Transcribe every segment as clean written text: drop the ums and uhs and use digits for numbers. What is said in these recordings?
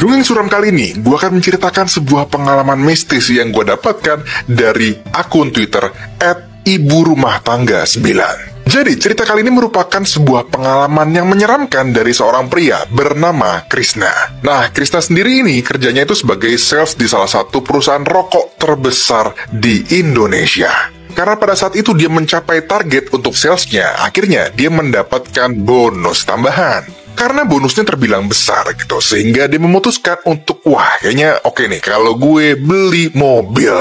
Dongeng suram kali ini, gue akan menceritakan sebuah pengalaman mistis yang gue dapatkan dari akun Twitter @iburumah-tangga9. Jadi, cerita kali ini merupakan sebuah pengalaman yang menyeramkan dari seorang pria bernama Krishna. Nah, Krishna sendiri ini kerjanya itu sebagai sales di salah satu perusahaan rokok terbesar di Indonesia. Karena pada saat itu dia mencapai target untuk salesnya, akhirnya dia mendapatkan bonus tambahan. Karena bonusnya terbilang besar gitu, sehingga dia memutuskan untuk, kayaknya oke nih kalau gue beli mobil.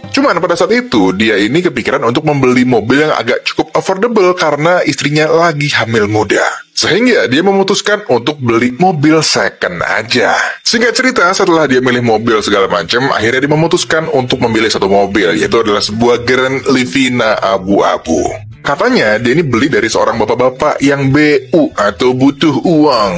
Cuman pada saat itu, dia ini kepikiran untuk membeli mobil yang agak cukup affordable karena istrinya lagi hamil muda. Sehingga dia memutuskan untuk beli mobil second aja. Singkat cerita, setelah dia milih mobil segala macam, akhirnya dia memutuskan untuk memilih satu mobil, yaitu adalah sebuah Grand Livina abu-abu. Katanya dia ini beli dari seorang bapak-bapak yang BU atau butuh uang.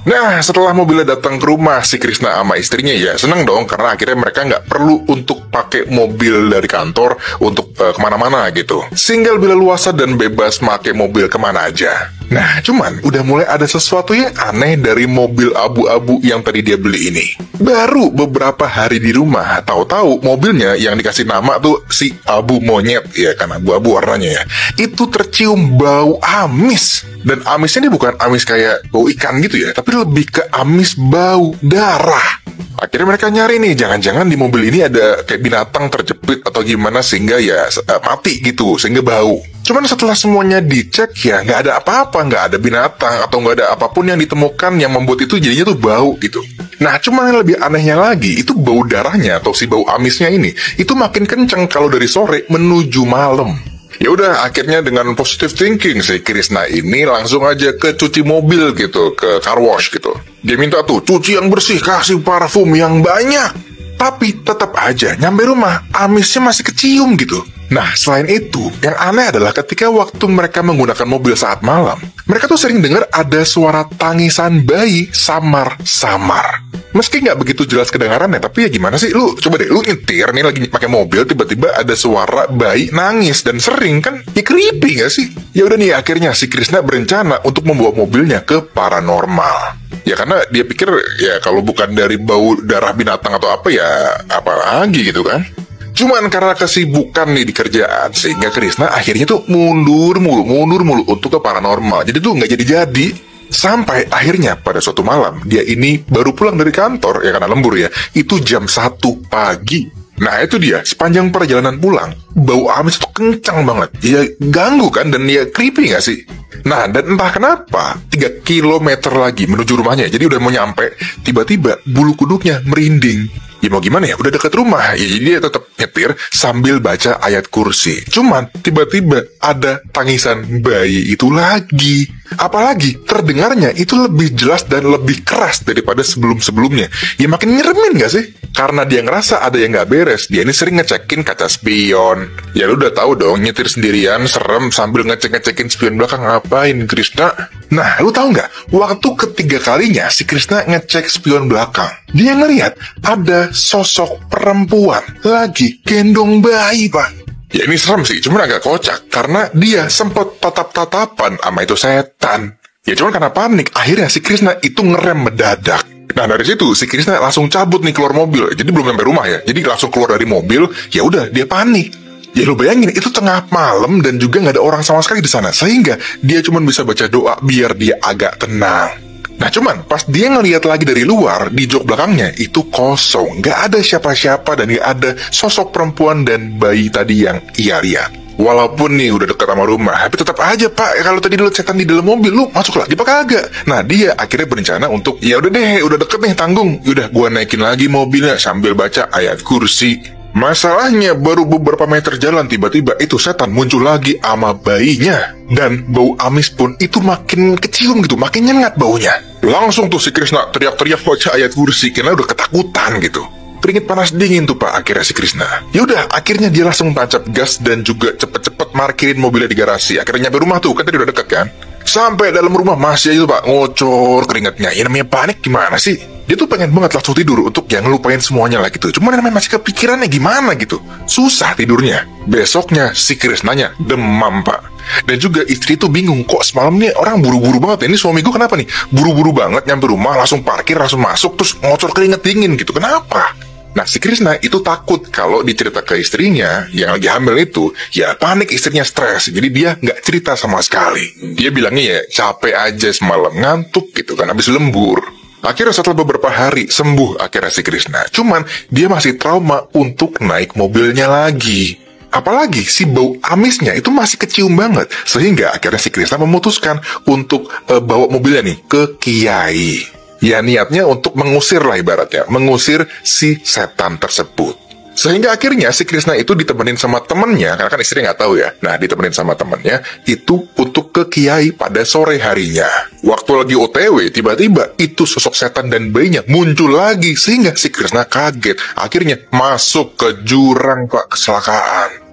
Nah, setelah mobilnya datang ke rumah si Krishna sama istrinya, ya seneng dong karena akhirnya mereka nggak perlu untuk pakai mobil dari kantor untuk kemana-mana gitu. Sehingga lebih leluasa dan bebas pakai mobil kemana aja. Nah, cuman udah mulai ada sesuatu yang aneh dari mobil abu-abu yang tadi dia beli ini. Baru beberapa hari di rumah, tahu-tahu mobilnya yang dikasih nama tuh si abu monyet, ya kan abu-abu warnanya ya. Itu tercium bau amis. Dan amisnya ini bukan amis kayak bau ikan gitu ya, tapi lebih ke amis bau darah. Akhirnya mereka nyari nih, jangan-jangan di mobil ini ada kayak binatang terjepit atau gimana sehingga ya mati gitu, sehingga bau. Cuman setelah semuanya dicek ya nggak ada apa-apa, nggak ada binatang atau nggak ada apapun yang ditemukan yang membuat itu jadinya tuh bau gitu. Nah, cuman yang lebih anehnya lagi, itu bau darahnya atau si bau amisnya ini, itu makin kenceng kalau dari sore menuju malam. Ya udah, akhirnya dengan positive thinking si Krishna ini langsung aja ke cuci mobil gitu, ke car wash gitu. Dia minta tuh, cuci yang bersih, kasih parfum yang banyak. Tapi tetap aja, nyampe rumah, amisnya masih kecium gitu. Nah, selain itu, yang aneh adalah ketika waktu mereka menggunakan mobil saat malam, mereka tuh sering dengar ada suara tangisan bayi samar-samar. Meski nggak begitu jelas kedengarannya, tapi ya gimana sih? Lu coba deh, lu nyetir nih lagi pakai mobil, tiba-tiba ada suara bayi nangis dan sering kan? Ya creepy nggak sih? Ya udah nih, akhirnya si Krishna berencana untuk membawa mobilnya ke paranormal. Ya karena dia pikir ya kalau bukan dari bau darah binatang atau apa ya apa lagi gitu kan. Cuman karena kesibukan nih di kerjaan, sehingga Krishna akhirnya tuh mundur mulu untuk ke paranormal. Jadi tuh nggak jadi-jadi. Sampai akhirnya pada suatu malam, dia ini baru pulang dari kantor, ya karena lembur ya, itu jam 1 pagi. Nah itu dia, sepanjang perjalanan pulang, bau amis itu kencang banget. Ya ganggu kan, dan ya creepy gak sih? Nah, dan entah kenapa, 3 kilometer lagi menuju rumahnya, jadi udah mau nyampe, tiba-tiba bulu kuduknya merinding. Ya mau gimana ya, udah dekat rumah, ya jadi dia tetap nyetir sambil baca ayat kursi. Cuman, tiba-tiba ada tangisan bayi itu lagi. Apalagi, terdengarnya itu lebih jelas dan lebih keras daripada sebelum-sebelumnya. Ya makin nyeremin gak sih? Karena dia ngerasa ada yang gak beres, dia ini sering ngecekin kaca spion. Ya lu udah tahu dong, nyetir sendirian, serem sambil ngecek-ngecekin spion belakang, ngapain Krishna? Nah, lu tahu nggak? Waktu ketiga kalinya si Krishna ngecek spion belakang, dia ngelihat ada sosok perempuan lagi gendong bayi, Pak. Ya ini serem sih, cuman agak kocak karena dia sempat tatap-tatapan sama itu setan. Ya cuman karena panik, akhirnya si Krishna itu ngerem mendadak. Nah dari situ si Krishna langsung cabut nih keluar mobil. Jadi belum sampai rumah ya, jadi langsung keluar dari mobil. Ya udah, dia panik. Ya lu bayangin, itu tengah malam dan juga nggak ada orang sama sekali di sana, sehingga dia cuma bisa baca doa biar dia agak tenang. Nah cuman pas dia ngelihat lagi dari luar, di jok belakangnya itu kosong, nggak ada siapa-siapa dan nggak ada sosok perempuan dan bayi tadi yang ia lihat. Walaupun nih udah dekat sama rumah, tapi tetap aja Pak, kalau tadi dulu setan di dalam mobil, lu masuk lagi apa kagak? Nah dia akhirnya berencana untuk, ya udah deh, udah deket nih tanggung, udah gua naikin lagi mobilnya sambil baca ayat kursi. Masalahnya baru beberapa meter jalan tiba-tiba itu setan muncul lagi sama bayinya. Dan bau amis pun itu makin kecium gitu, makin nyengat baunya. Langsung tuh si Krishna teriak-teriak baca ayat kursi karena udah ketakutan gitu. Keringet panas dingin tuh Pak akhirnya si Krishna. Yaudah, akhirnya dia langsung tancap gas dan juga cepet-cepet parkirin mobilnya di garasi. Akhirnya nyampe rumah tuh, kan tadi udah deket kan. Sampai dalam rumah masih aja tuh Pak ngocor keringetnya. Ya namanya panik gimana sih? Dia tuh pengen banget langsung tidur untuk yang ngelupain semuanya lah gitu. Cuman namanya masih kepikirannya gimana gitu. Susah tidurnya. Besoknya si Krishnanya demam Pak. Dan juga istri tuh bingung, kok semalam nih orang buru-buru banget ya, ini suami gue kenapa nih? Buru-buru banget nyampe rumah, langsung parkir, langsung masuk, terus ngocor keringet dingin gitu, kenapa? Nah, si Krishna itu takut kalau dicerita ke istrinya yang lagi hamil itu, ya panik, istrinya stres, jadi dia nggak cerita sama sekali. Dia bilangnya ya capek aja semalam, ngantuk gitu kan, habis lembur. Akhirnya setelah beberapa hari sembuh akhirnya si Krishna. Cuman dia masih trauma untuk naik mobilnya lagi. Apalagi si bau amisnya itu masih kecium banget. Sehingga akhirnya si Krishna memutuskan untuk bawa mobilnya nih ke kiai. Ya niatnya untuk mengusir lah ibaratnya. Mengusir si setan tersebut. Sehingga akhirnya si Krishna itu ditemenin sama temennya, karena kan istri nggak tahu ya. Nah, ditemenin sama temennya itu untuk ke kiai pada sore harinya. Waktu lagi OTW, tiba-tiba itu sosok setan dan bayinya muncul lagi, sehingga si Krishna kaget. Akhirnya masuk ke jurang kecelakaan.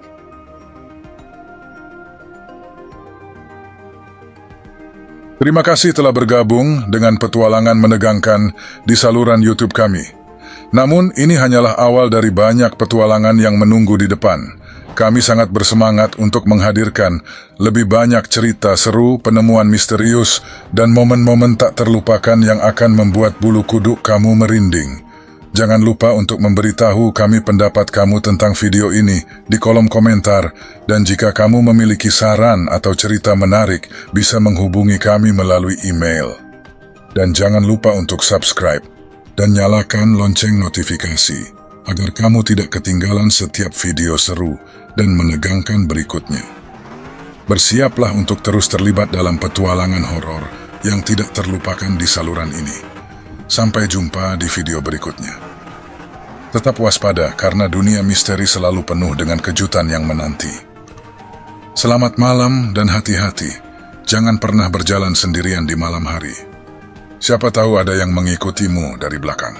Terima kasih telah bergabung dengan petualangan menegangkan di saluran YouTube kami. Namun, ini hanyalah awal dari banyak petualangan yang menunggu di depan. Kami sangat bersemangat untuk menghadirkan lebih banyak cerita seru, penemuan misterius, dan momen-momen tak terlupakan yang akan membuat bulu kuduk kamu merinding. Jangan lupa untuk memberitahu kami pendapat kamu tentang video ini di kolom komentar, dan jika kamu memiliki saran atau cerita menarik, bisa menghubungi kami melalui email. Dan jangan lupa untuk subscribe dan nyalakan lonceng notifikasi, agar kamu tidak ketinggalan setiap video seru dan menegangkan berikutnya. Bersiaplah untuk terus terlibat dalam petualangan horor yang tidak terlupakan di saluran ini. Sampai jumpa di video berikutnya. Tetap waspada karena dunia misteri selalu penuh dengan kejutan yang menanti. Selamat malam dan hati-hati. Jangan pernah berjalan sendirian di malam hari. Siapa tahu ada yang mengikutimu dari belakang.